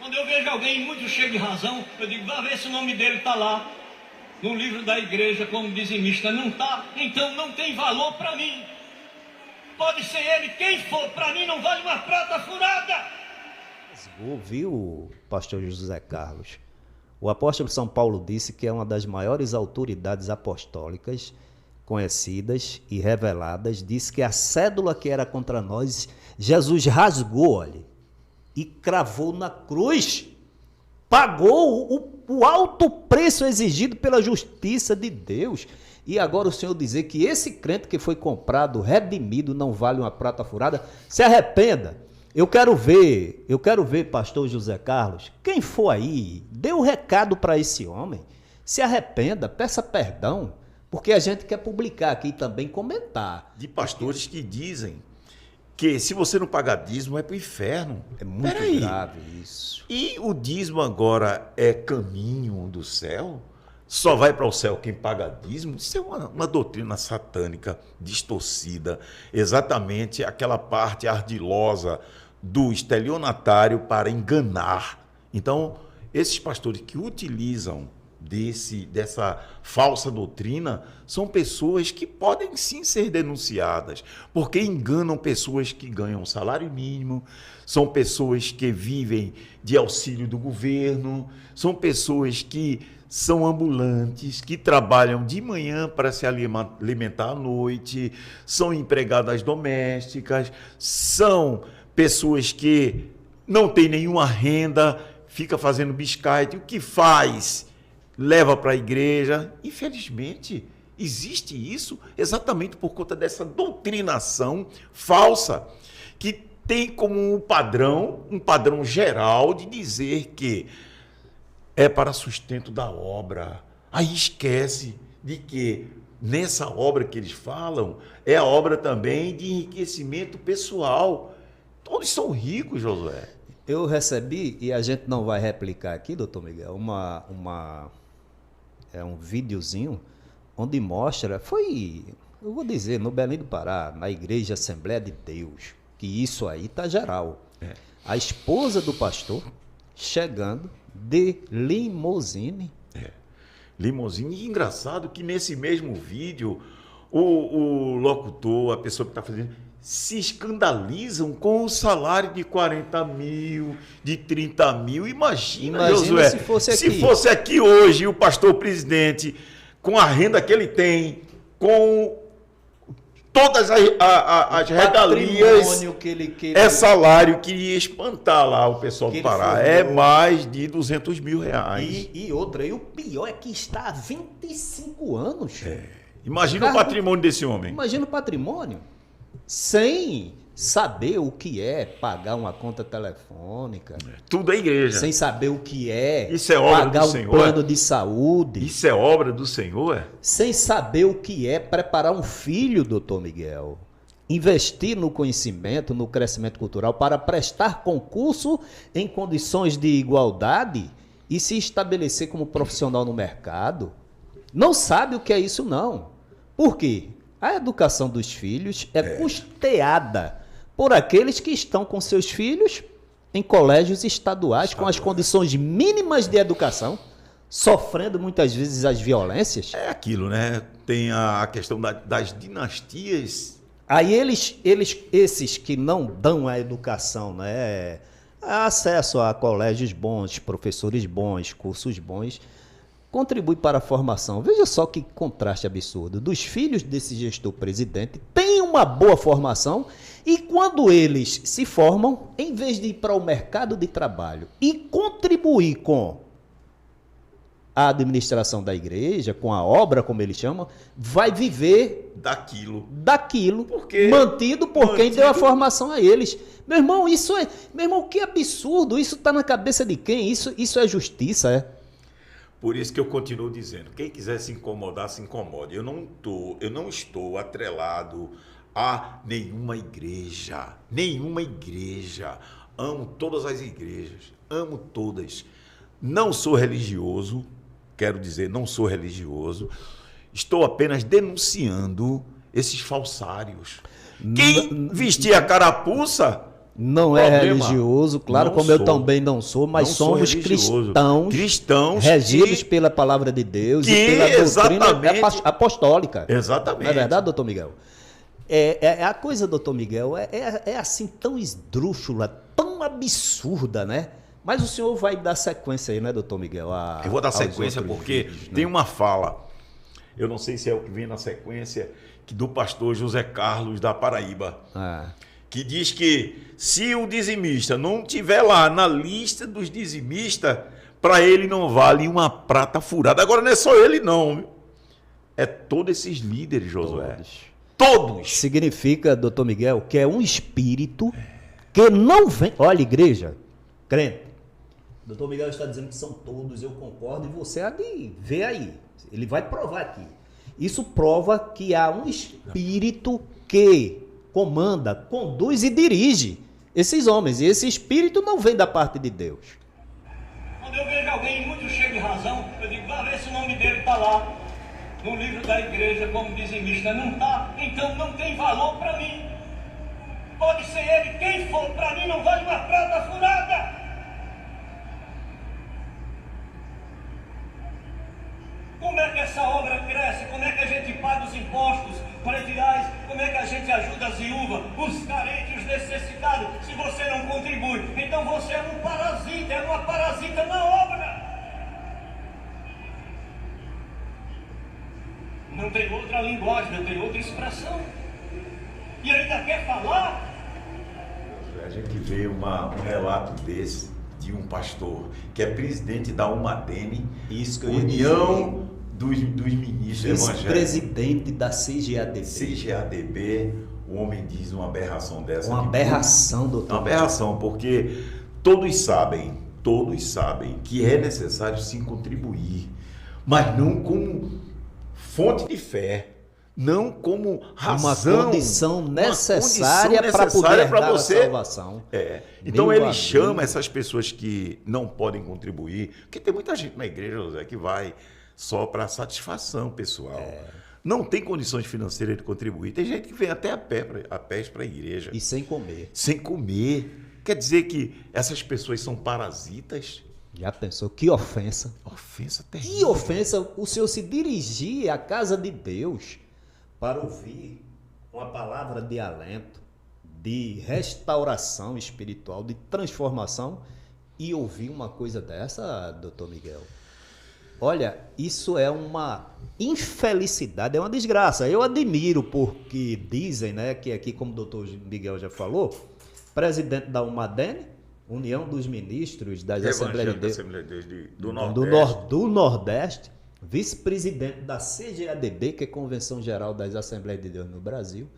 Quando eu vejo alguém muito cheio de razão, eu digo, vá ver se o nome dele está lá no livro da igreja como dizimista. Não está, então não tem valor para mim. Pode ser ele quem for, para mim não vale uma prata furada. Ouviu, pastor José Carlos? O apóstolo São Paulo disse que é uma das maiores autoridades apostólicas conhecidas e reveladas. Disse que a cédula que era contra nós, Jesus rasgou, olha, e cravou na cruz. Pagou o alto preço exigido pela justiça de Deus. E agora o Senhor dizer que esse crente que foi comprado, redimido, não vale uma prata furada, se arrependa. Eu quero ver, pastor José Carlos, quem for aí, dê um recado para esse homem, se arrependa, peça perdão, porque a gente quer publicar aqui também, comentar. De pastores que dizem que se você não pagar dízimo é para o inferno. É muito grave isso. E o dízimo agora é caminho do céu? Só vai para o céu quem paga dízimo? Isso é uma doutrina satânica distorcida. Exatamente aquela parte ardilosa do estelionatário para enganar. Então, esses pastores que utilizam dessa falsa doutrina são pessoas que podem sim ser denunciadas, porque enganam pessoas que ganham salário mínimo, são pessoas que vivem de auxílio do governo, são pessoas que são ambulantes, que trabalham de manhã para se alimentar à noite, são empregadas domésticas, são pessoas que não têm nenhuma renda, fica fazendo biscate, o que faz? Leva para a igreja. Infelizmente, existe isso exatamente por conta dessa doutrinação falsa, que tem como um padrão geral de dizer que é para sustento da obra. Aí esquece de que nessa obra que eles falam é a obra também de enriquecimento pessoal. Todos são ricos, Josué. Eu recebi, e a gente não vai replicar aqui, doutor Miguel, um videozinho onde mostra, eu vou dizer, no Belém do Pará, na Igreja Assembleia de Deus, que isso aí tá geral. A esposa do pastor chegando de limusine. Limusine. E engraçado que nesse mesmo vídeo, o locutor, a pessoa que está fazendo, se escandalizam com o salário de 40 mil, de 30 mil. Imagina, Josué, se fosse aqui hoje o pastor presidente, com a renda que ele tem, com todas as regalias, é salário que ia espantar lá o pessoal do Pará. É mais de 200 mil reais. E outra, e o pior é que está há 25 anos. Imagina o patrimônio desse homem. Imagina o patrimônio. Sem saber o que é pagar uma conta telefônica. Tudo é igreja. Sem saber o que é isso é obra pagar do um Senhor, plano de saúde. Isso é obra do Senhor? Sem saber o que é preparar um filho, doutor Miguel. Investir no conhecimento, no crescimento cultural, para prestar concurso em condições de igualdade e se estabelecer como profissional no mercado. Não sabe o que é isso, não. Por quê? A educação dos filhos é custeada por aqueles que estão com seus filhos em colégios estaduais, com as condições mínimas de educação, sofrendo muitas vezes as violências. É aquilo, né? Tem a questão das dinastias. Aí esses que não dão a educação, né? Acesso a colégios bons, professores bons, cursos bons, contribui para a formação. Veja só que contraste absurdo. Dos filhos desse gestor presidente, tem uma boa formação e quando eles se formam, em vez de ir para o mercado de trabalho e contribuir com a administração da igreja, com a obra, como eles chamam, vai viver daquilo mantido por quem deu a formação a eles. Meu irmão, que absurdo. Isso está na cabeça de quem? Isso é justiça, é? Por isso que eu continuo dizendo, quem quiser se incomodar, se incomode. Eu não estou atrelado a nenhuma igreja. Amo todas as igrejas, amo todas. Não sou religioso, estou apenas denunciando esses falsários. Quem vestia a carapuça Não é Problema, religioso, claro, não como eu sou. também não sou, mas Não sou somos religioso. cristãos, Cristãos regidos que- pela palavra de Deus que e pela doutrina exatamente- apostólica. Exatamente. Não é verdade, doutor Miguel? A coisa, doutor Miguel, é assim tão esdrúxula, tão absurda, né? Mas o senhor vai dar sequência aí, né, doutor Miguel? Eu vou dar aos sequência outros porque vídeos, né? tem uma fala, eu não sei se é o que vem na sequência, que do pastor José Carlos da Paraíba, que diz que se o dizimista não tiver lá na lista dos dizimistas, para ele não vale uma prata furada. Agora não é só ele não, viu? É todos esses líderes, Josué. Todos. Significa, doutor Miguel, que é um espírito que não vem... Olha, igreja, crente, doutor Miguel está dizendo que são todos, eu concordo, e você há de ver aí. Ele vai provar aqui. Isso prova que há um espírito que comanda, conduz e dirige esses homens. E esse espírito não vem da parte de Deus. Quando eu vejo alguém muito cheio de razão, eu digo, vá ver se o nome dele está lá no livro da igreja como dizimista. Não está, então não tem valor para mim. Pode ser ele quem for, para mim não vale uma prata furada. Como é que essa obra cresce? Como é que a gente paga os impostos prediais? Como é que a gente ajuda as viúvas, os carentes, os necessitados? Se você não contribui, então você é um parasita, é uma parasita na obra. Não tem outra linguagem, não tem outra expressão. E ainda quer falar? A gente vê um relato desse de um pastor que é presidente da Umadene, Isso que eu ia União dos Ministros Evangélicos, Vice-presidente da CGADB. CGADB. O homem diz uma aberração dessa. Uma aberração, doutor. Uma aberração, porque todos sabem que é necessário sim contribuir, mas não como fonte de fé, não como razão. Uma condição necessária para poder herdar a salvação. Então Meu ele amigo. chama essas pessoas que não podem contribuir, porque tem muita gente na igreja, José, que vai só para satisfação pessoal. Não tem condições financeiras de contribuir. Tem gente que vem até a pés para a igreja. E sem comer. Sem comer. Quer dizer que essas pessoas são parasitas? Já pensou? Que ofensa. Ofensa Que terrível. ofensa o senhor se dirigir à casa de Deus para ouvir uma palavra de alento, de restauração espiritual, de transformação e ouvir uma coisa dessa, doutor Miguel. Olha, isso é uma infelicidade, é uma desgraça. Eu admiro porque dizem, né, que aqui, como o doutor Miguel já falou, presidente da Umadene, União dos Ministros das Assembleias de Deus do Nordeste, vice-presidente da CGADB, que é Convenção Geral das Assembleias de Deus no Brasil,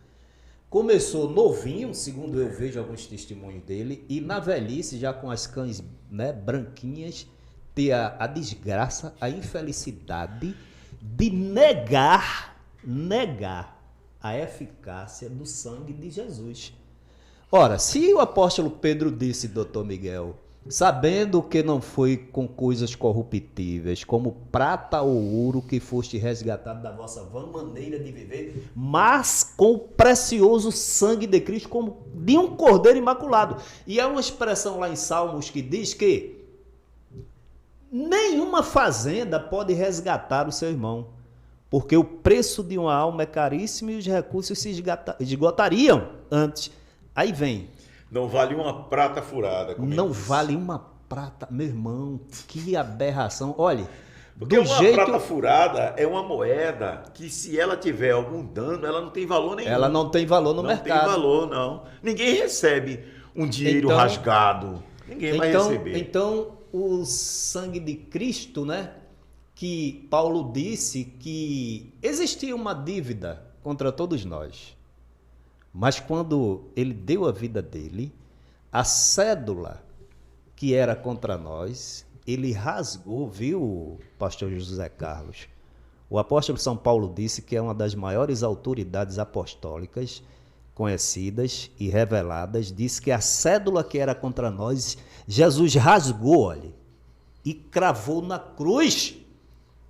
começou novinho, segundo eu vejo alguns testemunhos dele, e na velhice, já com as cães, né, branquinhas, ter a desgraça, a infelicidade de negar a eficácia do sangue de Jesus. Ora, se o apóstolo Pedro disse, doutor Miguel, sabendo que não foi com coisas corruptíveis, como prata ou ouro, que foste resgatado da vossa vã maneira de viver, mas com o precioso sangue de Cristo, como de um cordeiro imaculado. E há uma expressão lá em Salmos que diz que nenhuma fazenda pode resgatar o seu irmão, porque o preço de uma alma é caríssimo e os recursos se esgotariam antes. Aí vem. Não vale uma prata furada. Não vale uma prata. Meu irmão, que aberração. Olha, porque uma prata furada é uma moeda que, se ela tiver algum dano, ela não tem valor nenhum. Ela não tem valor no mercado. Não tem valor, não. Ninguém recebe um dinheiro rasgado. Ninguém vai receber. Então, o sangue de Cristo, né? Que Paulo disse que existia uma dívida contra todos nós. Mas quando ele deu a vida dele, a cédula que era contra nós, ele rasgou, viu, pastor José Carlos? O apóstolo São Paulo disse que é uma das maiores autoridades apostólicas conhecidas e reveladas, disse que a cédula que era contra nós, Jesus rasgou, olha, e cravou na cruz,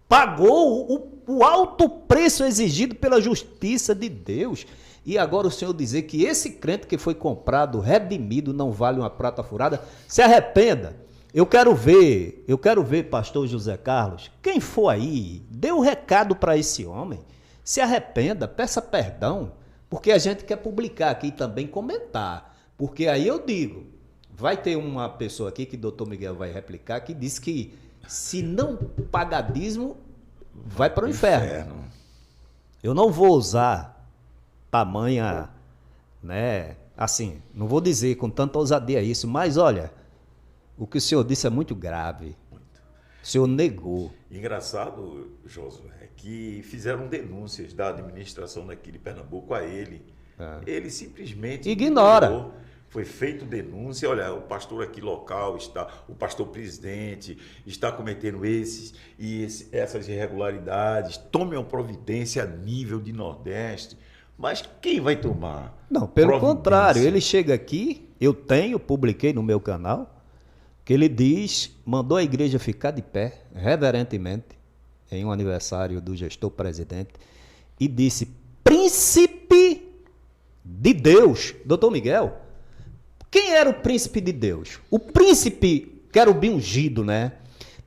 pagou o alto preço exigido pela justiça de Deus. E agora o senhor dizer que esse crente que foi comprado, redimido, não vale uma prata furada, se arrependa. Eu quero ver, pastor José Carlos, quem for aí, dê um recado para esse homem, se arrependa, peça perdão, porque a gente quer publicar aqui também, comentar. Porque aí eu digo, vai ter uma pessoa aqui que o doutor Miguel vai replicar, que diz que se não pagar dízimo, vai para o inferno. Eu não vou usar tamanha, né, assim, não vou dizer com tanta ousadia isso, mas olha, o que o senhor disse é muito grave. O senhor negou. Engraçado, Josué, que fizeram denúncias da administração daqui de Pernambuco a ele. Ele simplesmente ignora. ignorou. Foi feito denúncia, olha, o pastor aqui local o pastor presidente está cometendo essas irregularidades, tome uma providência a nível de Nordeste. Mas quem vai tomar? Não, pelo contrário, ele chega aqui, publiquei no meu canal, que ele diz, mandou a igreja ficar de pé, reverentemente, em um aniversário do gestor presidente, e disse, príncipe de Deus, doutor Miguel. Quem era o príncipe de Deus? O príncipe, querubim ungido, né?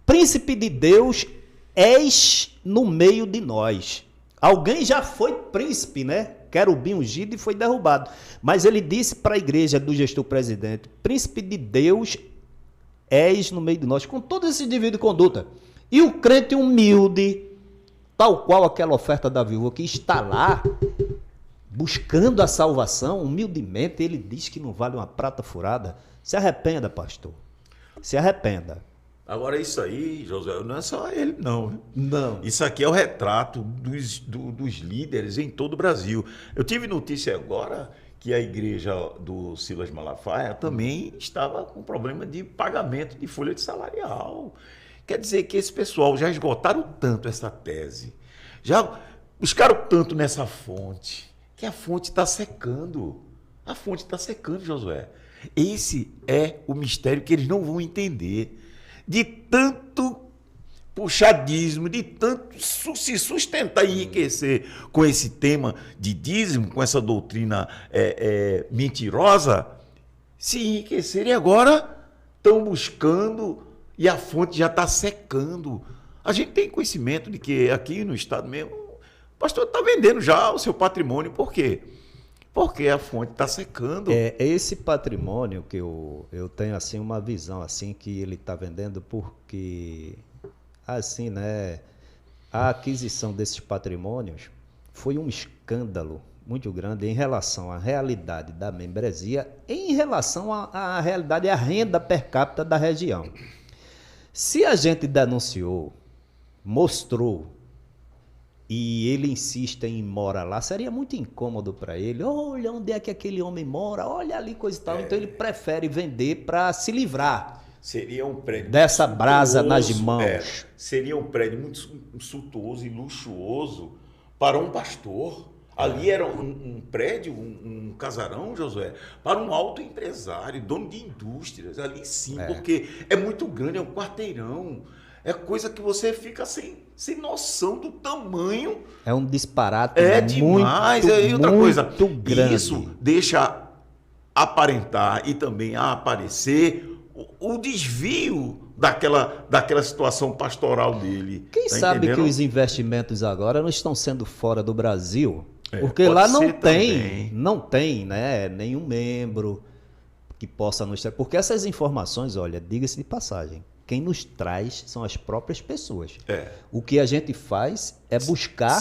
Príncipe de Deus, és no meio de nós. Alguém já foi príncipe, né? Querubim ungido e foi derrubado. Mas ele disse para a igreja do gestor presidente, príncipe de Deus, és no meio de nós, com todo esse devido de conduta. E o crente humilde, tal qual aquela oferta da viúva que está lá, buscando a salvação, humildemente, ele diz que não vale uma prata furada. Se arrependa, pastor. Se arrependa. Agora, isso aí, Josué, não é só ele, não. Não. Isso aqui é o retrato dos líderes em todo o Brasil. Eu tive notícia agora que a igreja do Silas Malafaia também estava com problema de pagamento de folha de salarial. Quer dizer que esse pessoal já esgotaram tanto essa tese, já buscaram tanto nessa fonte, que a fonte está secando. A fonte está secando, Josué. Esse é o mistério que eles não vão entender. De tanto puxadismo, de tanto se sustentar e enriquecer com esse tema de dízimo, com essa doutrina mentirosa, se enriquecerem agora, estão buscando e a fonte já está secando. A gente tem conhecimento de que aqui no estado mesmo, o pastor está vendendo já o seu patrimônio. Por quê? Porque a fonte está secando. Esse patrimônio que eu tenho assim uma visão assim que ele está vendendo porque assim, né, a aquisição desses patrimônios foi um escândalo muito grande em relação à realidade da membresia, em relação à realidade, à renda per capita da região. Se a gente denunciou, mostrou, e ele insiste em morar lá, seria muito incômodo para ele. Olha onde é que aquele homem mora, olha ali coisa e tal. Então ele prefere vender para se livrar. Seria um prédio dessa brasa nas mãos. Seria um prédio muito suntuoso e luxuoso para um pastor. Ali era um prédio, um casarão, Josué, para um alto empresário, dono de indústrias. Ali sim, porque é muito grande, é um quarteirão. É coisa que você fica sem noção do tamanho. É um disparate demais. E outra coisa, grande. Isso deixa aparentar e também aparecer o desvio daquela situação pastoral dele. Quem sabe que os investimentos agora não estão sendo fora do Brasil? Porque lá não tem, né, nenhum membro que possa nos... Porque essas informações, olha, diga-se de passagem, quem nos traz são as próprias pessoas. O que a gente faz é buscar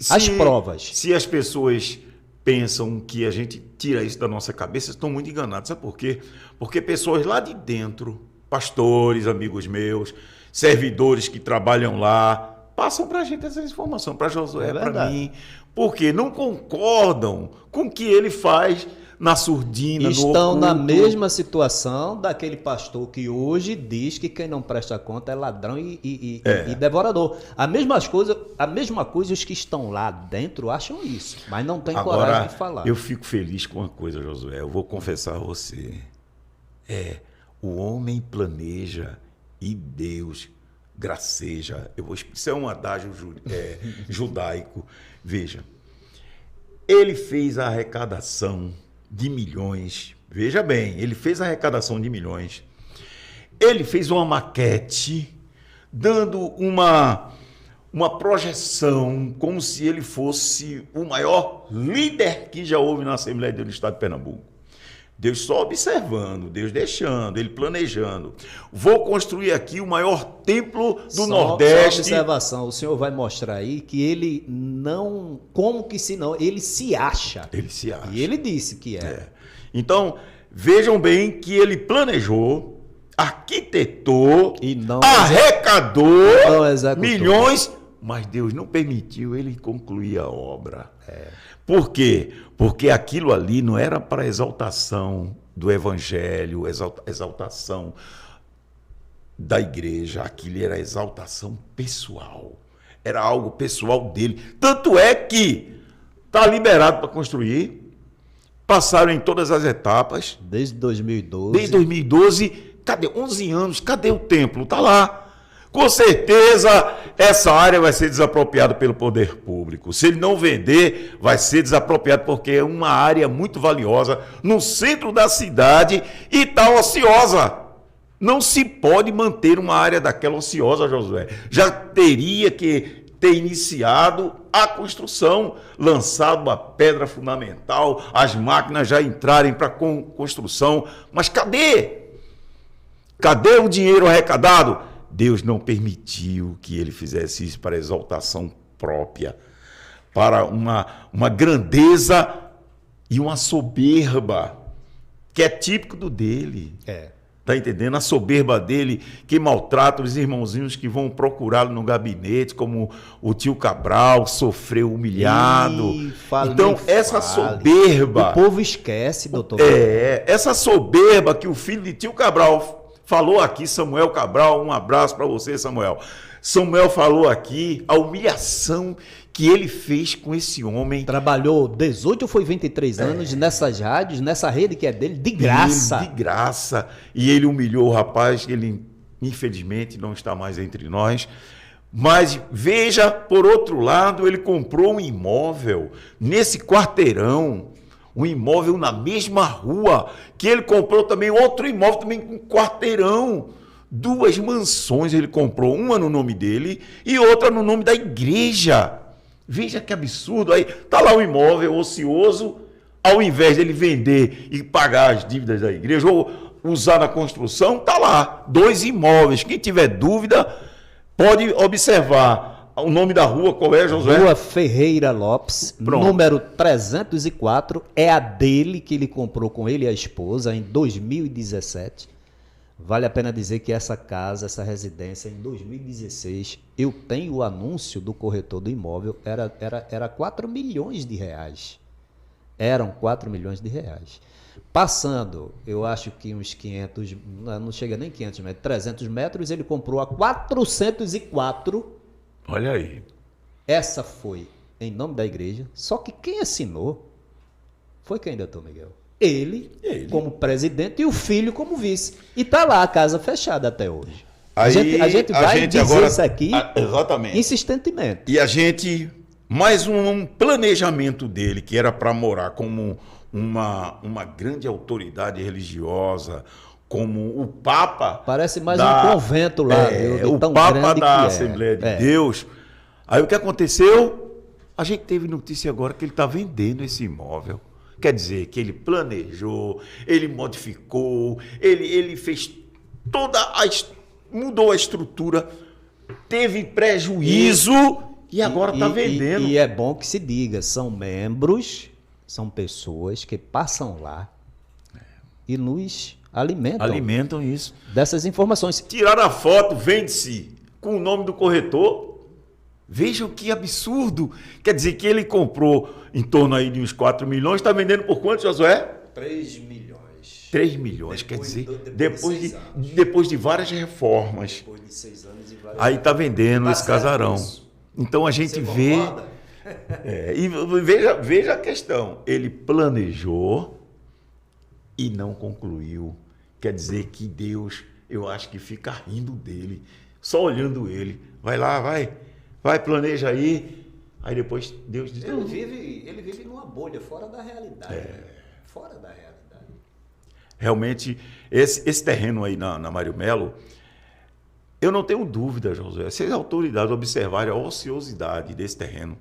as provas. Se as pessoas pensam que a gente tira isso da nossa cabeça, estão muito enganados. Sabe por quê? Porque pessoas lá de dentro, pastores, amigos meus, servidores que trabalham lá, passam para a gente essa informação, para Josué, para mim, porque não concordam com o que ele faz na surdina, estão na mesma situação daquele pastor que hoje diz que quem não presta conta é ladrão e devorador. A mesma coisa os que estão lá dentro acham isso, mas não tem coragem de falar. Eu fico feliz com uma coisa, Josué, eu vou confessar a você. O homem planeja e Deus graceja. Isso é um adágio judaico. Veja, Ele fez a arrecadação de milhões. Veja bem, ele fez a arrecadação de milhões. Ele fez uma maquete dando uma projeção como se ele fosse o maior líder que já houve na Assembleia de Deus no estado de Pernambuco. Deus só observando, Deus deixando, ele planejando. Vou construir aqui o maior templo do Nordeste. Só observação, o senhor vai mostrar aí que ele não, como que se não, ele se acha. Ele se acha. E ele disse que é. Então, vejam bem que ele planejou, arquitetou, E não arrecadou não executou. milhões, mas Deus não permitiu ele concluir a obra. Por quê? Porque aquilo ali não era para exaltação do evangelho, exaltação da igreja, aquilo era exaltação pessoal. Era algo pessoal dele. Tanto é que está liberado para construir, passaram em todas as etapas. Desde 2012. Desde 2012, cadê? 11 anos, cadê o templo? Está lá. Com certeza, essa área vai ser desapropriada pelo poder público. Se ele não vender, vai ser desapropriado, porque é uma área muito valiosa no centro da cidade e está ociosa. Não se pode manter uma área daquela ociosa, Josué. Já teria que ter iniciado a construção, lançado a pedra fundamental, as máquinas já entrarem para a construção. Mas cadê? Cadê o dinheiro arrecadado? Deus não permitiu que ele fizesse isso para exaltação própria, para uma grandeza e uma soberba, que é típico do dele. Está entendendo? A soberba dele, que maltrata os irmãozinhos que vão procurá-lo no gabinete, como o tio Cabral, sofreu humilhado. Então, essa soberba... O povo esquece, doutor. Essa soberba que o filho de tio Cabral falou aqui, Samuel Cabral, um abraço para você, Samuel. Samuel falou aqui a humilhação que ele fez com esse homem. Trabalhou 18 ou foi 23 anos nessas rádios, nessa rede que é dele, de graça. De graça. E ele humilhou o rapaz, ele infelizmente não está mais entre nós. Mas veja, por outro lado, ele comprou um imóvel nesse quarteirão, um imóvel na mesma rua, que ele comprou também outro imóvel, também com quarteirão. 2 mansões ele comprou, uma no nome dele e outra no nome da igreja. Veja que absurdo. Aí está lá o imóvel ocioso, ao invés dele vender e pagar as dívidas da igreja ou usar na construção, está lá 2 imóveis. Quem tiver dúvida pode observar. O nome da rua, qual é, Josué? Rua Ferreira Lopes, número 304, é a dele, que ele comprou com ele e a esposa em 2017. Vale a pena dizer que essa casa, essa residência, em 2016, eu tenho o anúncio do corretor do imóvel, era 4 milhões de reais. Eram 4 milhões de reais. Passando, eu acho que uns 500, não chega nem 500 metros, 300 metros, ele comprou a 404. Olha aí. Essa foi em nome da igreja, só que quem assinou foi quem, doutor Miguel? Ele como presidente e o filho como vice. E está lá a casa fechada até hoje. Aí, a gente vai dizer agora, isso aqui exatamente, insistentemente. E a gente, mais um planejamento dele, que era para morar como uma grande autoridade religiosa, como o Papa... Parece mais um convento lá, viu? O Papa da Assembleia de Deus. Aí o que aconteceu? A gente teve notícia agora que ele está vendendo esse imóvel. Quer dizer, que ele planejou, ele modificou, ele fez mudou a estrutura, teve prejuízo e agora está vendendo. E é bom que se diga, são membros, são pessoas que passam lá e nos alimentam isso. Dessas informações. Tiraram a foto, vende-se com o nome do corretor. Vejam que absurdo. Quer dizer que ele comprou em torno aí de uns 4 milhões, está vendendo por quanto, Josué? 3 milhões. 3 milhões, quer dizer, depois de várias reformas. Depois de 6 anos e aí está vendendo esse casarão. Isso. Então a gente vê... e veja a questão. Ele planejou e não concluiu. Quer dizer que Deus, eu acho que fica rindo dele, só olhando ele. Vai lá, vai, planeja aí. Aí depois Deus diz... Ele vive numa bolha, fora da realidade. Fora da realidade. Realmente, esse terreno aí na Mário Melo, eu não tenho dúvida, Josué, se as autoridades observarem a ociosidade desse terreno,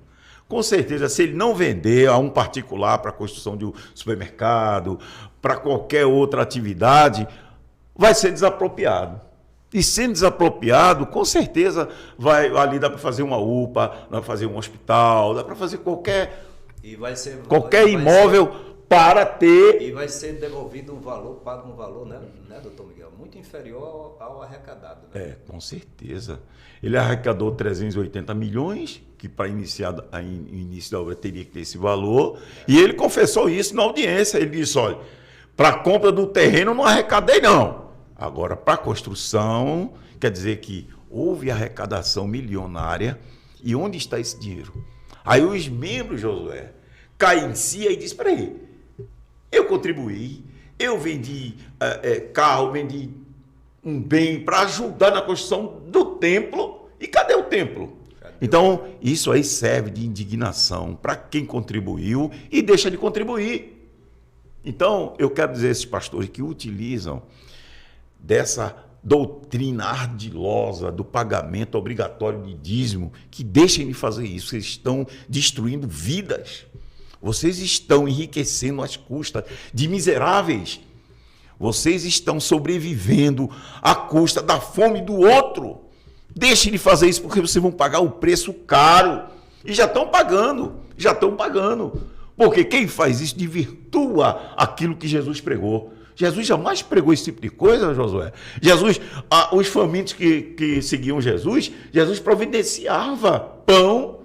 com certeza, se ele não vender a um particular para a construção de um supermercado, para qualquer outra atividade, vai ser desapropriado. E sendo desapropriado, com certeza, ali dá para fazer uma UPA, dá para fazer um hospital, dá para fazer qualquer imóvel para ter... E vai ser devolvido um valor, pago um valor, né, doutor Miguel? Muito inferior ao arrecadado. Né? Com certeza. Ele arrecadou 380 milhões, que para iniciar o início da obra teria que ter esse valor, e ele confessou isso na audiência. Ele disse, olha, para a compra do terreno eu não arrecadei, não. Agora, para a construção, quer dizer que houve arrecadação milionária, e onde está esse dinheiro? Aí os membros, Josué, caem em si e dizem, espera aí, eu contribuí, eu vendi carro, vendi um bem para ajudar na construção do templo, e cadê o templo? Então, isso aí serve de indignação para quem contribuiu e deixa de contribuir. Então, eu quero dizer a esses pastores que utilizam dessa doutrina ardilosa do pagamento obrigatório de dízimo, que deixem de fazer isso. Vocês estão destruindo vidas. Vocês estão enriquecendo às custas de miseráveis. Vocês estão sobrevivendo à custa da fome do outro. Deixem de fazer isso porque vocês vão pagar o preço caro. E já estão pagando. Porque quem faz isso desvirtua aquilo que Jesus pregou. Jesus jamais pregou esse tipo de coisa, Josué. Os famintos que seguiam Jesus providenciava pão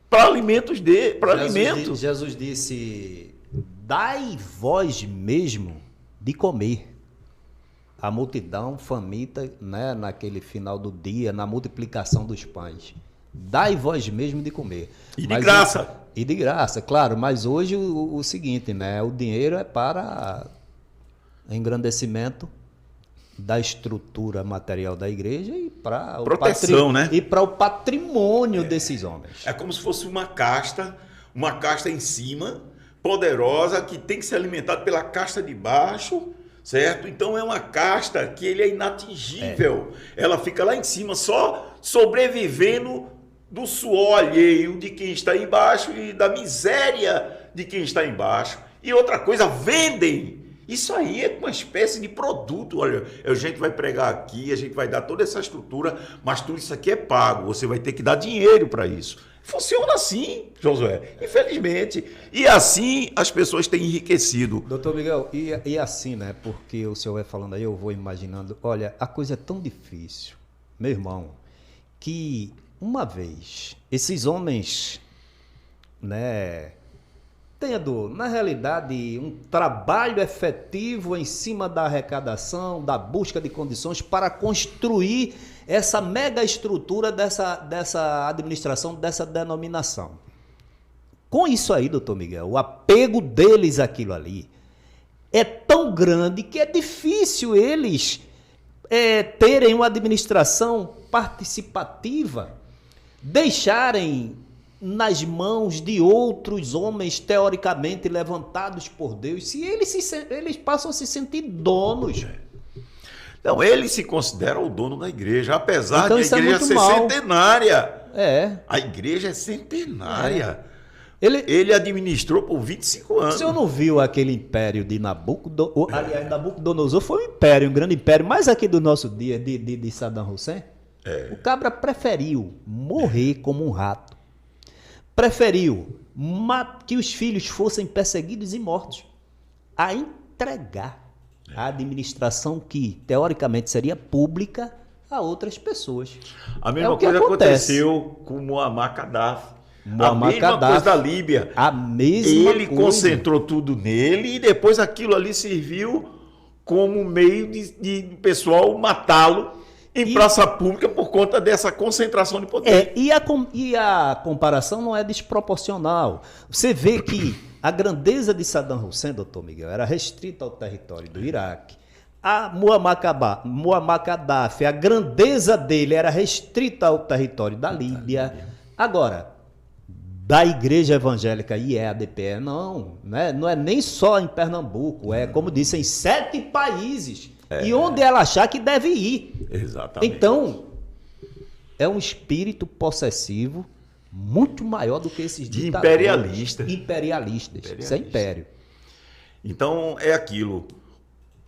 para alimentos alimentos. Jesus disse, dai vós mesmo de comer. A multidão faminta, né, naquele final do dia, na multiplicação dos pães. Dai vós mesmo de comer. E de graça. E de graça, claro. Mas hoje o seguinte, né, o dinheiro é para engrandecimento da estrutura material da igreja e para proteção, né? E para o patrimônio desses homens. É como se fosse uma casta em cima, poderosa, que tem que ser alimentada pela casta de baixo, certo? Então é uma casta que ele é inatingível. Ela fica lá em cima só sobrevivendo do suor alheio de quem está embaixo e da miséria de quem está embaixo. E outra coisa, vendem. Isso aí é uma espécie de produto. Olha, a gente vai pregar aqui, a gente vai dar toda essa estrutura, mas tudo isso aqui é pago. Você vai ter que dar dinheiro para isso. Funciona assim, Josué, infelizmente. E assim as pessoas têm enriquecido. Doutor Miguel, e assim, né? Porque o senhor vai falando aí, eu vou imaginando. Olha, a coisa é tão difícil, meu irmão, que uma vez esses homens, né, tendo, na realidade, um trabalho efetivo em cima da arrecadação, da busca de condições para construir essa mega estrutura dessa administração, dessa denominação. Com isso aí, doutor Miguel, o apego deles àquilo ali é tão grande que é difícil eles terem uma administração participativa, deixarem nas mãos de outros homens teoricamente levantados por Deus, se eles passam a se sentir donos. Não, ele se considera o dono da igreja, apesar então, de a igreja ser centenária. A igreja é centenária. Ele administrou por 25 anos. O senhor não viu aquele império de Nabucodonosor? Aliás, Nabucodonosor foi um império, um grande império, mas aqui do nosso dia, de Saddam Hussein. O cabra preferiu morrer como um rato. Preferiu que os filhos fossem perseguidos e mortos a entregar a administração que, teoricamente, seria pública a outras pessoas. A mesma coisa aconteceu com Muammar Gaddafi. A mesma coisa da Líbia. A mesma Ele concentrou tudo nele e depois aquilo ali serviu como meio de pessoal matá-lo em praça pública por conta dessa concentração de poder. E a comparação não é desproporcional. Você vê que a grandeza de Saddam Hussein, doutor Miguel, era restrita ao território do Iraque. A Muammar Gaddafi, a grandeza dele era restrita ao território da Líbia. Agora, da Igreja Evangélica IEADPE, não é nem só em Pernambuco, é como disse, em 7 países. E onde ela achar que deve ir. Exatamente. Então, é um espírito possessivo muito maior do que esses de ditadores. imperialistas. Isso é império. Então, é aquilo.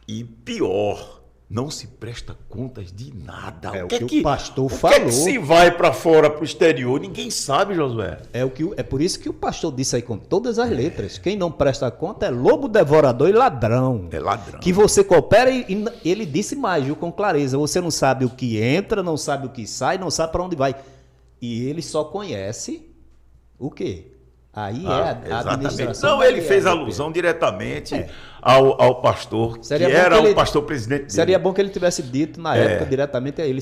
E pior, não se presta contas de nada. É o que o pastor o falou. que é que se vai para fora, para o exterior? Ninguém sabe, Josué. É por isso que o pastor disse aí com todas as letras. Quem não presta conta é lobo devorador e ladrão. É ladrão. Que você coopera e ele disse mais, viu, com clareza. Você não sabe o que entra, não sabe o que sai, não sabe para onde vai. E ele só conhece o quê? Aí a administração. Não, ele fez alusão diretamente ao pastor, Seria que era o pastor presidente dele. Seria bom que ele tivesse dito na época diretamente a ele.